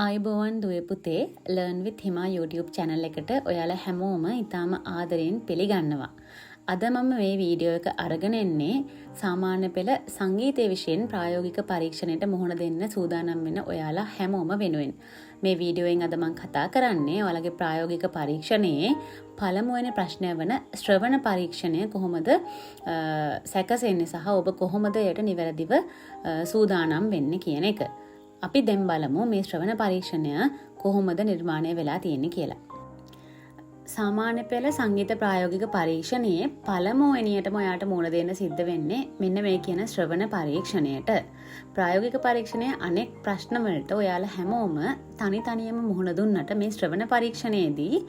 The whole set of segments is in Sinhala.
ආයුබෝවන් දුවේ පුතේ Learn with Hima YouTube channel එකට ඔයාලා හැමෝම ඉතාම ආදරයෙන් පිළිගන්නවා. අද මම මේ වීඩියෝ එක අරගෙන එන්නේ සාමාන්‍ය පෙළ සංගීතය විෂයෙන් ප්‍රායෝගික පරීක්ෂණයට මුහුණ දෙන්න සූදානම් වෙන ඔයාලා හැමෝම වෙනුවෙන්. මේ වීඩියෝෙන් අද මම කතා කරන්නේ ඔයාලගේ ප්‍රායෝගික පරීක්ෂණයේ පළමුවෙනි ප්‍රශ්නය වන ශ්‍රවණ පරීක්ෂණය කොහොමද සැකසෙන්නේ සහ ඔබ කොහොමද එයට නිවැරදිව සූදානම් වෙන්නේ කියන එක. අපි දැන් බලමු මේ ශ්‍රවණ පරීක්ෂණය කොහොමද නිර්මාණය වෙලා තියෙන්නේ කියලා. සාමාන්‍ය පෙළ සංගීත ප්‍රායෝගික පරීක්ෂණයේ පළමුවෙනියටම ඔයාට මුහුණ දෙන්න සිද්ධ වෙන්නේ මෙන්න මේ කියන ශ්‍රවණ පරීක්ෂණයට. ප්‍රායෝගික පරීක්ෂණයේ අනෙක් ප්‍රශ්න වලට ඔයාලා හැමෝම තනියම මුහුණ දුන්නට මේ ශ්‍රවණ පරීක්ෂණයේදී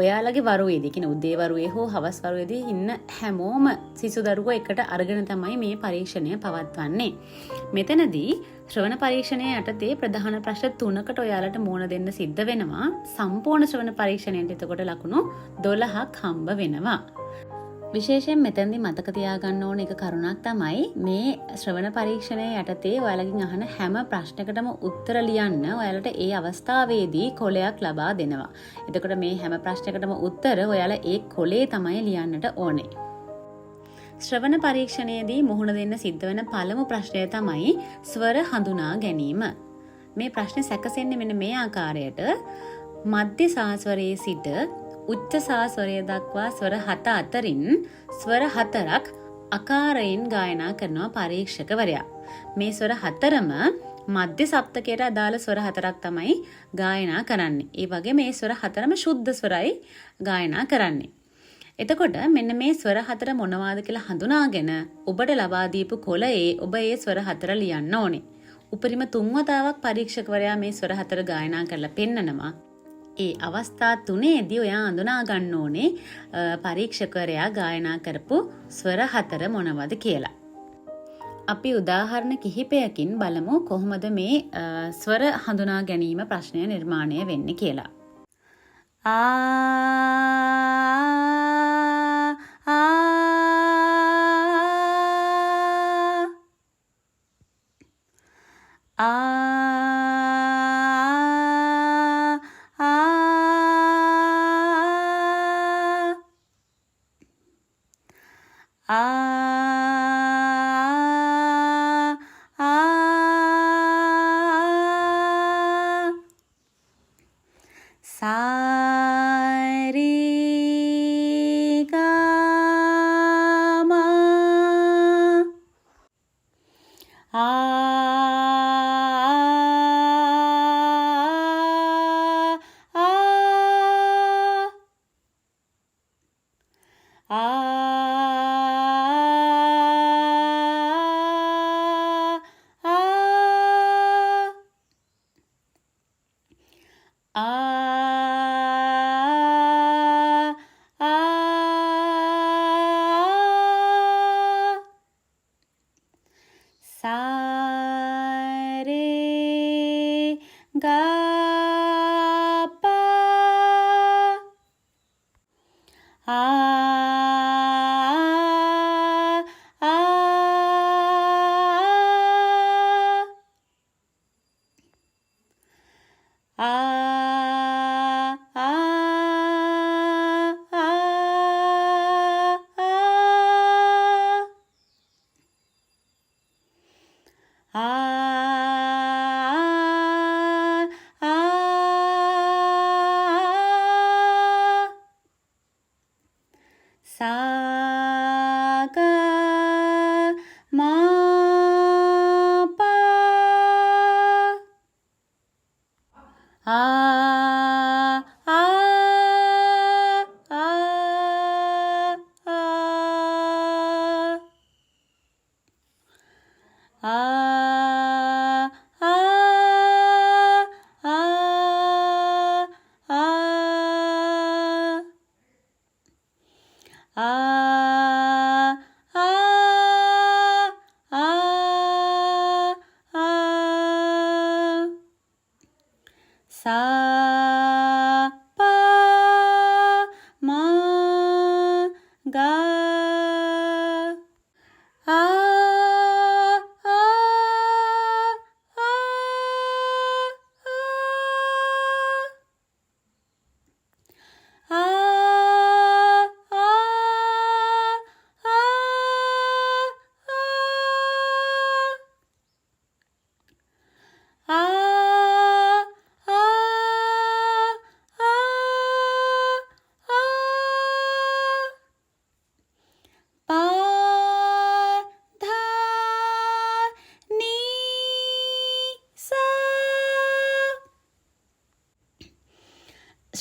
ඔයාලගේ වරුවේදී කියන උදේ වරුවේ හෝ හවස් වරුවේදී ඉන්න හැමෝම සිසු දරුවෝ එකට අරගෙන තමයි මේ පරීක්ෂණය පවත්වන්නේ. මෙතනදී ශ්‍රවණ පරීක්ෂණයේ යටතේ ප්‍රධාන ප්‍රශ්න 3කට ඔයාලට මුහුණ දෙන්න සිද්ධ වෙනවා. සම්පූර්ණ ශ්‍රවණ පරීක්ෂණයට එතකොට ලකුණු 12ක් හම්බ වෙනවා. විශේෂයෙන් මෙතෙන්දී මතක තියාගන්න ඕන එක කරුණක් තමයි මේ ශ්‍රවණ පරීක්ෂණයේ යටතේ ඔයාලගෙන් අහන හැම ප්‍රශ්නයකටම උත්තර ලියන්න ඔයාලට ඒ අවස්ථාවේදී කොලයක් ලබා දෙනවා. එතකොට මේ හැම ප්‍රශ්නයකටම උත්තර ඔයාලා ඒ කොලේ තමයි ලියන්නට ඕනේ. ශ්‍රවණ පරීක්ෂණයේදී මුහුණ දෙන්න සිද්ධ වෙන පළමු ප්‍රශ්නය තමයි ස්වර හඳුනා ගැනීම. මේ ප්‍රශ්නේ සැකසෙන්නේ මෙන්න මේ ආකාරයට මධ්‍ය සාස්වරයේ සිට උච්ච සාස්වරය දක්වා ස්වර 7 අතරින් ස්වර 4ක් අකාරයෙන් ගායනා කරනවා පරීක්ෂකවරයා. මේ ස්වර 4ම මධ්‍ය සප්තකයට අදාළ ස්වර 4ක් තමයි ගායනා කරන්නේ. ඒ වගේ මේ ස්වර 4ම ශුද්ධ ස්වරයි ගායනා කරන්නේ. එතකොට මෙන්න මේ ස්වර 4 මොනවාද කියලා හඳුනාගෙන ඔබට ලබා දීපු කොලයේ ඔබ ඒ ස්වර 4 ලියන්න ඕනේ. උපරිම 3 වතාවක් පරීක්ෂකවරයා මේ ස්වර 4 ගායනා කරලා පෙන්නනවා. ඒ අවස්ථා 3ේදී ඔයා හඳුනා ගන්න ඕනේ පරීක්ෂකවරයා ගායනා කරපු ස්වර 4 මොනවද කියලා. අපි උදාහරණ කිහිපයකින් බලමු කොහොමද මේ ස්වර හඳුනා ගැනීම ප්‍රශ්නය නිර්මාණය වෙන්නේ කියලා.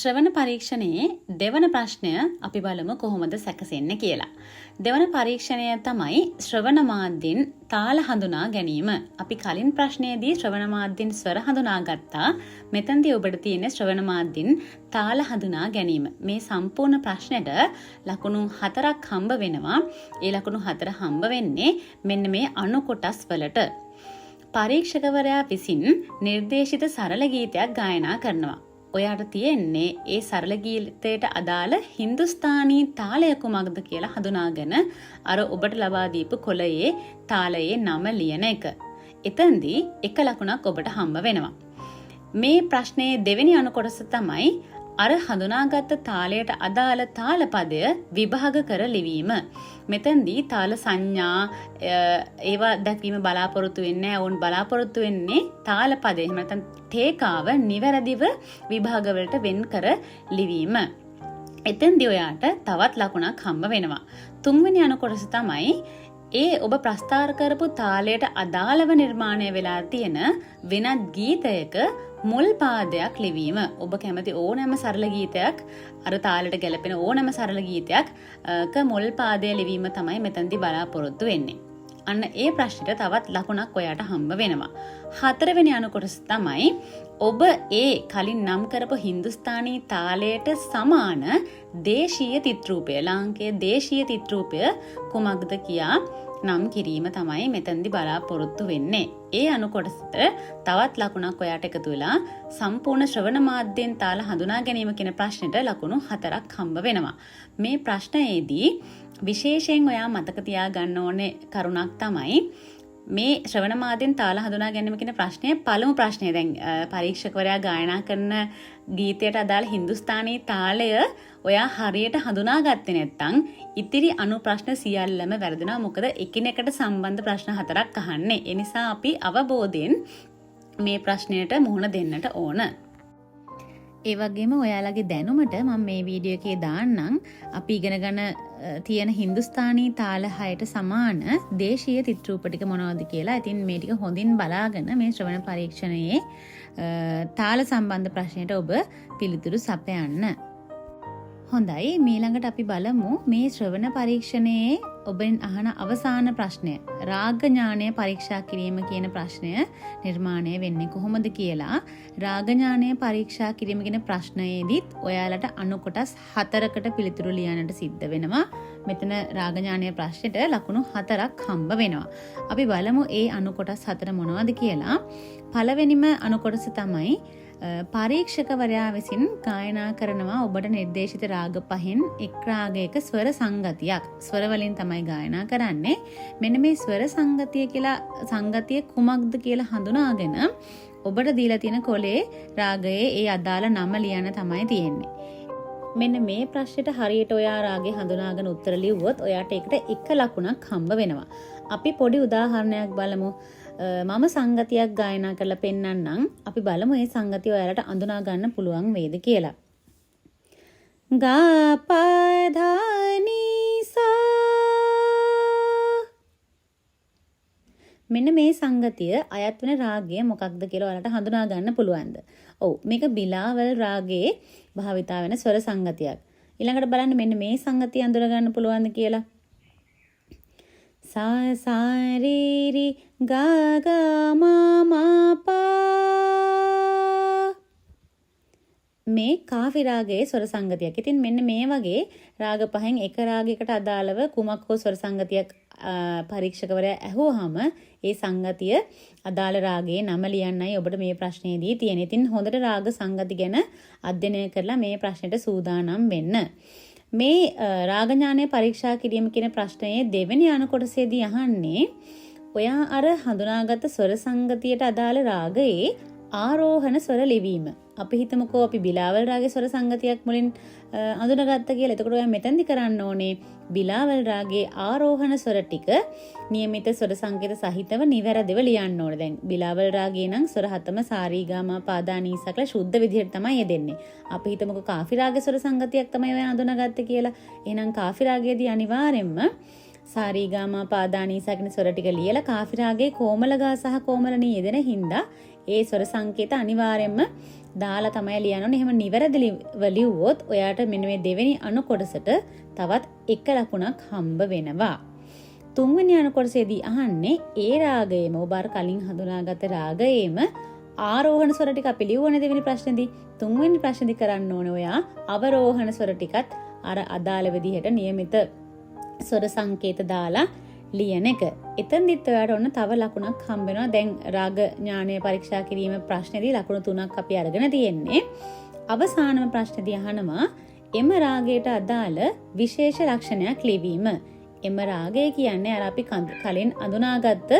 ශ්‍රවණ පරීක්ෂණයේ දෙවන ප්‍රශ්නය අපි බලමු කොහොමද සැකසෙන්නේ කියලා. දෙවන පරීක්ෂණය තමයි ශ්‍රවණ මාධ්‍යින් තාල හඳුනා ගැනීම. අපි කලින් ප්‍රශ්නයේදී ශ්‍රවණ මාධ්‍යින් ස්වර හඳුනා ගත්තා. මෙතනදී ඔබට තියෙන ශ්‍රවණ මාධ්‍යින් තාල හඳුනා ගැනීම. මේ සම්පූර්ණ ප්‍රශ්නෙට ලකුණු 4ක් හම්බ වෙනවා. ඒ ලකුණු 4 හම්බ වෙන්නේ මෙන්න මේ අණු කොටස් වලට. පරීක්ෂකවරයා විසින් නිර්දේශිත සරල ගීතයක් ගායනා කරනවා. ඔයාට තියෙන්නේ ඒ සරල ගීතයට අදාළ හින්දුස්ථානී තාලය කුමක්ද කියලා හඳුනාගෙන අර ඔබට ලබා දීපු කොළයේ තාලයේ නම ලියන එක. එතෙන්දී එක ලකුණක් ඔබට හම්බ වෙනවා. මේ ප්‍රශ්නයේ දෙවෙනි අණු කොටස තමයි අර හඳුනාගත් තාලයට අදාළ තාලපදය විභාග කර ලිවීම. මෙතෙන්දී තාල සංඥා ඒවා දැක්වීම බලාපොරොත්තු වෙන්නේ නැහැ. වුන් බලාපොරොත්තු වෙන්නේ තාලපදේ. එහෙම නැත්නම් තේකාව නිවැරදිව විභාග වලට වෙන් කර ලිවීම. එතෙන්දී ඔයාට තවත් ලකුණක් හම්බ වෙනවා. තුන්වෙනි අණු කොටස තමයි ඒ ඔබ ප්‍රස්තාර කරපු තාලයට අදාළව නිර්මාණය වෙලා තියෙන වෙනත් ගීතයක මුල් පාදයක් ලිවීම. ඔබ කැමති ඕනෑම සරල ගීතයක් අර තාලෙට ගැලපෙන ඕනෑම සරල ගීතයක් ක මුල් පාදය ලිවීම තමයි මෙතනදී බලාපොරොත්තු වෙන්නේ. අන්න ඒ ප්‍රශ්නෙට තවත් ලකුණක් ඔයාට හම්බ වෙනවා. හතරවෙනි අණු කොටස තමයි ඔබ ඒ කලින් නම් කරපු හින්දුස්ථානී තාලයට සමාන දේශීය තිත්‍රූපය ලාංකේය දේශීය තිත්‍රූපය කුමක්ද කියා නම් කිරීම තමයි මෙතනදී බලාපොරොත්තු වෙන්නේ. ඒ අණු කොටසට තවත් ලකුණක් ඔයාට එකතු වෙලා සම්පූර්ණ ශ්‍රවණ මාධ්‍යෙන් තාල හඳුනා ගැනීම කියන ප්‍රශ්නෙට ලකුණු 4ක් හම්බ වෙනවා. මේ ප්‍රශ්නයේදී විශේෂයෙන් ඔයා මතක තියාගන්න ඕනේ කරුණක් තමයි මේ ශ්‍රවණ මාධ්‍යෙන් තාල හඳුනා ගැනීම කියන ප්‍රශ්නයේ පළමු ප්‍රශ්නය. දැන් පරීක්ෂකවරයා ගායනා කරන ගීතයට අදාළ හින්දුස්ථානී තාලය ඔයා හරියට හඳුනාගත්තේ නැත්නම් ඉතිරි අණු ප්‍රශ්න සියල්ලම වැරදිනවා. මොකද එකිනෙකට සම්බන්ධ ප්‍රශ්න 4ක් අහන්නේ. ඒ නිසා අපි අවබෝධයෙන් මේ ප්‍රශ්නයට මුහුණ දෙන්නට ඕන. ඒ වගේම ඔයාලගේ දැනුමට මම මේ වීඩියෝ එකේ දාන්නම් අපි ඉගෙන ගන්න තියෙන හින්දුස්ථානී තාල 6ට සමාන දේශීය තිත්‍රූප ටික මොනවද කියලා. ඉතින් මේ ටික හොඳින් බලාගෙන මේ ශ්‍රවණ පරීක්ෂණයේ තාල සම්බන්ධ ප්‍රශ්නයට ඔබ පිළිතුරු සපයන්න. හොඳයි, ඊළඟට අපි බලමු මේ ශ්‍රවණ පරීක්ෂණයේ ඔබෙන් අහන අවසාන ප්‍රශ්නය. රාග ඥානය පරීක්ෂා කිරීම කියන ප්‍රශ්නය නිර්මාණය වෙන්නේ කොහොමද කියලා. රාග ඥානය පරීක්ෂා කිරීම කියන ප්‍රශ්නයේදීත් ඔයාලට අණු කොටස් 4කට පිළිතුරු ලියන්නට සිද්ධ වෙනවා. මෙතන රාග ඥානය ප්‍රශ්නෙට ලකුණු 4ක් හම්බ වෙනවා. අපි බලමු ඒ අණු කොටස් 4 මොනවද කියලා. පළවෙනිම අණු කොටස තමයි පරීක්ෂකවරයා විසින් ගායනා කරනවා ඔබට නිර්දේශිත රාග පහෙන් එක් රාගයක ස්වර සංගතියක්. ස්වර වලින් තමයි ගායනා කරන්නේ. මෙන්න මේ ස්වර සංගතිය කියලා සංගතිය කුමක්ද කියලා හඳුනාගෙන ඔබට දීලා තියෙන කොලේ රාගයේ ඒ අදාළ නම ලියන්න තමයි තියෙන්නේ. මෙන්න මේ ප්‍රශ්නෙට හරියට ඔයා රාගේ හඳුනාගෙන උත්තර ලිව්වොත් ඔයාට ඒකට එක ලකුණක් හම්බ වෙනවා. අපි පොඩි උදාහරණයක් බලමු. මම සංගතියක් ගායනා කරලා පෙන්නන්නම්. අපි බලමු මේ සංගතිය ඔයාලට අඳුනා ගන්න පුළුවන් වේද කියලා. ගා පා ධා නී සා. මෙන්න මේ සංගතිය අයත් වෙන රාගය මොකක්ද කියලා ඔයාලට හඳුනා ගන්න පුළුවන්ද? ඔව්, මේක බිලාවල් රාගයේ භාවිතා වෙන ස්වර සංගතියක්. ඊළඟට බලන්න මෙන්න මේ සංගතිය අඳුර ගන්න පුළුවන්ද කියලා. සා සා rí rí ගා ගා මා මා පා. මේ කාෆි රාගයේ ස්වර සංගතියක්. ඉතින් මෙන්න මේ වගේ රාග පහෙන් එක රාගයකට අදාළව කුමක් හෝ ස්වර සංගතියක් පරීක්ෂකවරයා ඇහුවාම ඒ සංගතිය අදාළ රාගයේ නම ලියන්නයි ඔබට මේ ප්‍රශ්නේදී තියෙන්නේ. ඉතින් හොඳට රාග සංගති ගැන අධ්‍යයනය කරලා මේ ප්‍රශ්නෙට සූදානම් වෙන්න. මේ රාග ඥානය පරීක්ෂා කිරීම කියන ප්‍රශ්නයේ දෙවෙනි අණු කොටසේදී අහන්නේ ඔයා අර හඳුනාගත් ස්වර සංගතියට අදාළ රාගයේ ආරෝහණ ස්වර ලිවීම. අපි හිතමුකෝ අපි බිලාවල් රාගයේ ස්වර සංගතියක් මුලින් අඳුනගත්ත කියලා. එතකොට ඔයා මෙතෙන්දි කරන්න ඕනේ බිලාවල් රාගයේ ආරෝහණ ස්වර ටික નિયમિત ස්වර සංකේත සහිතව නිවැරදිව ලියන්න ඕනේ. දැන් බිලාවල් රාගයේ නම් ස්වර හතම සාරී ගාමා පාදා නීසා කියලා ශුද්ධ විදිහට තමයි යෙදෙන්නේ. අපි හිතමුකෝ කාෆි රාගයේ ස්වර සංගතියක් තමයි ඔයා අඳුනගත්තේ කියලා. එහෙනම් කාෆි රාගයේදී අනිවාර්යෙන්ම සාරී ගාමා පාදා නීසා කියන ස්වර ටික ලියලා කාෆි රාගයේ කොමල ගා සහ කොමල නී යෙදෙන හින්දා ඒ ස්වර සංකේත අනිවාර්යයෙන්ම දාලා තමයි ලියන්න ඕනේ. එහෙම නිවැරදිව ලිව්වොත් ඔයාට මෙන්න මේ දෙවෙනි අණු කොටසට තවත් එක ලකුණක් හම්බ වෙනවා. තුන්වෙනි අණු කොටසේදී අහන්නේ ඒ රාගයේම ඔබ අර කලින් හඳුනාගත්ත රාගයේම ආරෝහණ ස්වර ටික අපි ලියුවනේ දෙවෙනි ප්‍රශ්නේදී. තුන්වෙනි ප්‍රශ්නේදී කරන්න ඕනේ ඔයා අවරෝහණ ස්වර ටිකත් අර අදාළ විදිහට નિયમિત ස්වර සංකේත දාලා ලියන එක. එතනදිත් ඔයාට ඔන්න තව ලකුණක් හම්බ වෙනවා. දැන් රාග ඥානය පරීක්ෂා කිරීම ප්‍රශ්නේදී ලකුණු 3ක් අපි අරගෙන තියෙන්නේ. අවසානම ප්‍රශ්නේදී අහනවා එම රාගයට අදාළ විශේෂ ලක්ෂණයක් ලිවීම. එම රාගය කියන්නේ අර අපි කලින් අඳුනාගත්ත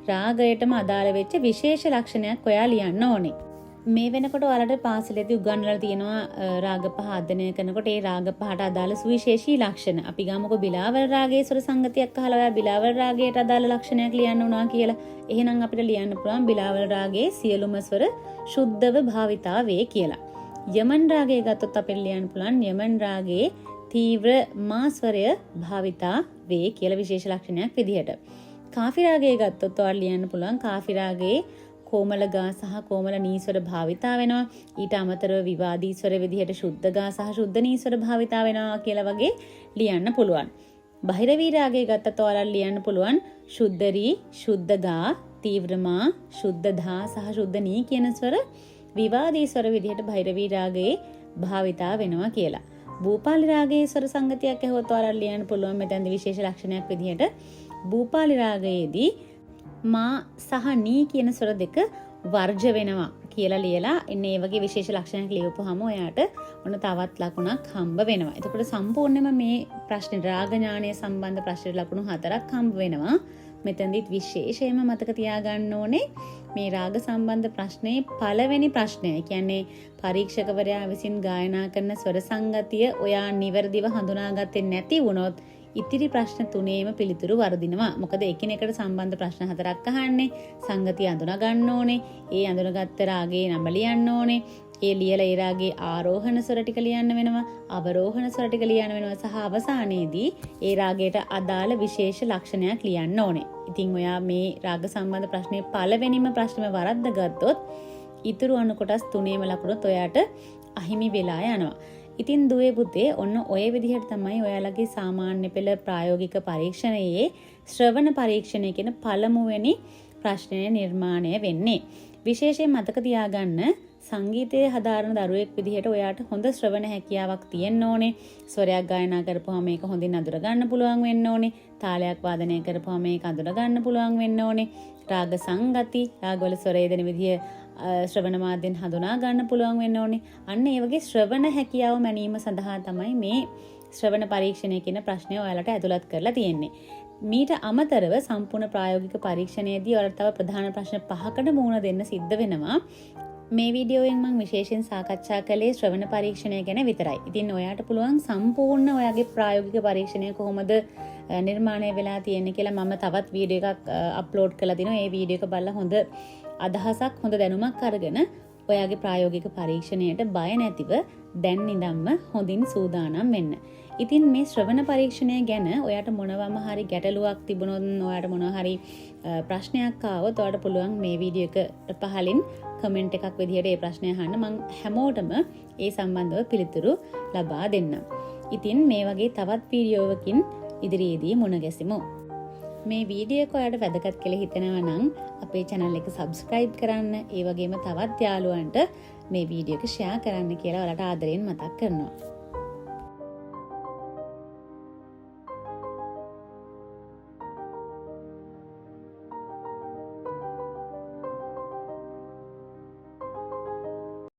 රාගයටම අදාළ වෙච්ච විශේෂ ලක්ෂණයක් ඔයා ලියන්න ඕනේ. මේ වෙනකොට ඔයාලට පාසලේදී උගන්වලා තියෙනවා රාග පහ අධ්‍යයනය කරනකොට ඒ රාග පහට අදාළ සුවිශේෂී ලක්ෂණ. අපි ගමුකෝ බිලාවල රාගයේ ස්වර සංගතියක් අහලා ඔයා බිලාවල රාගයට අදාළ ලක්ෂණයක් ලියන්න උනා කියලා. එහෙනම් අපිට ලියන්න පුළුවන් බිලාවල රාගයේ සියලුම ස්වර සුද්ධව භාවිතා වේ කියලා. යමන් රාගය ගත්තොත් අපිට ලියන්න පුළුවන් යමන් රාගයේ තීව්‍ර මා ස්වරය භාවිතා වේ කියලා විශේෂ ලක්ෂණයක් විදිහට. කාෆි රාගය ගත්තොත් ඔයාලට ලියන්න පුළුවන් කාෆි රාගයේ කොමල ගා සහ කොමල නීස්වර භාවිතා වෙනවා. ඊට අමතරව විවාදී ස්වර විදිහට ශුද්ධ ගා සහ ශුද්ධ නීස්වර භාවිතා වෙනවා කියලා වගේ ලියන්න පුළුවන්. බහිරවී රාගය ගත්තත් ඔයාලට ලියන්න පුළුවන් ශුද්ධරී, ශුද්ධ ගා, තීව්‍රමා, ශුද්ධ ධා සහ ශුද්ධ නී කියන ස්වර විවාදී ස්වර විදිහට බහිරවී රාගයේ භාවිතා වෙනවා කියලා. භූපාලි රාගයේ ස්වර සංගතියක් ඇහුවොත් ඔයාලට ලියන්න පුළුවන් මෙතනදී විශේෂ ලක්ෂණයක් විදිහට භූපාලි රාගයේදී මා සහ නී කියන ස්වර දෙක වර්ජ වෙනවා කියලා ලියලා එන්නේ ඒ වගේ විශේෂ ලක්ෂණයක් ලියවපුවාම ඔයාට ඔන්න තවත් ලකුණක් හම්බ වෙනවා. එතකොට සම්පූර්ණයෙන්ම මේ ප්‍රශ්නේ රාග ඥානය සම්බන්ධ ප්‍රශ්න ලකුණු 4ක් හම්බ වෙනවා. මෙතනදිත් විශේෂයෙන්ම මතක තියාගන්න ඕනේ මේ රාග සම්බන්ධ ප්‍රශ්නේ පළවෙනි ප්‍රශ්නය. කියන්නේ පරීක්ෂකවරයා විසින් ගායනා කරන ස්වර සංගතිය ඔයා නිවැරදිව හඳුනාගත්තේ නැති වුණොත් ඉතිරි ප්‍රශ්න 3ේම පිළිතුරු වර්ධිනවා. මොකද එකිනෙකට සම්බන්ධ ප්‍රශ්න 4ක් අහන්නේ. සංගතිය අඳුනා ගන්න ඕනේ. ඒ අඳුනගත්ත රාගයේ නම ලියන්න ඕනේ. ඒ ලියලා ඒ රාගයේ ආරෝහණ ස්වර ටික ලියන්න වෙනවා. අවරෝහණ ස්වර ටික ලියන්න වෙනවා. සහ අවසානයේදී ඒ රාගයට අදාළ විශේෂ ලක්ෂණයක් ලියන්න ඕනේ. ඉතින් ඔයා මේ රාග සම්බන්ධ ප්‍රශ්නේ පළවෙනිම ප්‍රශ්නෙම වරද්ද ගත්තොත් ඉතුරු අණු කොටස් 3ේම ලකුණුත් ඔයාට අහිමි වෙලා යනවා. ඉතින් දුවේ පුතේ ඔන්න ඔය විදිහට තමයි ඔයාලගේ සාමාන්‍ය පෙළ ප්‍රායෝගික පරීක්ෂණයේ ශ්‍රවණ පරීක්ෂණය කියන පළමුවෙනි ප්‍රශ්නය නිර්මාණය වෙන්නේ. විශේෂයෙන් මතක තියාගන්න සංගීතයේ හදාරන දරුවෙක් විදිහට ඔයාට හොඳ ශ්‍රවණ හැකියාවක් තියෙන්න ඕනේ. ස්වරයක් ගායනා කරපුවාම මේක හොඳින් අඳුර ගන්න පුළුවන් වෙන්න ඕනේ. තාලයක් වාදනය කරපුවාම මේක අඳුර ගන්න පුළුවන් වෙන්න ඕනේ. රාග සංගති, රාගවල ස්වර යෙදෙන විදිය ශ්‍රවණ මාධ්‍යෙන් හඳුනා ගන්න පුළුවන් වෙන්න ඕනේ. අන්න ඒ වගේ ශ්‍රවණ හැකියාව මැනීම සඳහා තමයි මේ ශ්‍රවණ පරීක්ෂණය කියන ප්‍රශ්නය ඔයාලට ඇතුළත් කරලා තියෙන්නේ. මීට අමතරව සම්පූර්ණ ප්‍රායෝගික පරීක්ෂණයේදී ඔයාලට තව ප්‍රධාන ප්‍රශ්න 5කට මුහුණ දෙන්න සිද්ධ වෙනවා. මේ වීඩියෝයෙන් මම විශේෂයෙන් සාකච්ඡා කළේ ශ්‍රවණ පරීක්ෂණය ගැන විතරයි. ඉතින් ඔයාට පුළුවන් සම්පූර්ණ ඔයාගේ ප්‍රායෝගික පරීක්ෂණය කොහොමද නිර්මාණය වෙලා තියෙන්නේ කියලා මම තවත් වීඩියෝ එකක් අප්ලෝඩ් කරලා දිනවා. ඒ වීඩියෝ එක බලලා හොඳ අදහසක් හොඳ දැනුමක් අරගෙන ඔයාගේ ප්‍රායෝගික පරීක්ෂණයට බය නැතිව දැන් ඉඳන්ම හොඳින් සූදානම් වෙන්න. ඉතින් මේ ශ්‍රවණ පරීක්ෂණය ගැන ඔයාට මොනවම හරි ගැටලුවක් තිබුණොත් ඔයාට මොනවා හරි ප්‍රශ්නයක් ආවොත් ඔයාට පුළුවන් මේ වීඩියෝ එක පහලින් කමෙන්ට් එකක් විදිහට ඒ ප්‍රශ්නය අහන්න. මම හැමෝටම ඒ සම්බන්ධව පිළිතුරු ලබා දෙන්නම්. ඉතින් මේ වගේ තවත් වීඩියෝවකින් ඉදිරියේදී මුණ ගැසෙමු. මේ වීඩියෝ එක ඔයාලට වැදගත් කියලා හිතෙනවා නම් අපේ channel එක subscribe කරන්න. ඒ වගේම තවත් යාළුවන්ට මේ වීඩියෝ එක share කරන්න කියලා ඔයාලට ආදරෙන් මතක් කරනවා.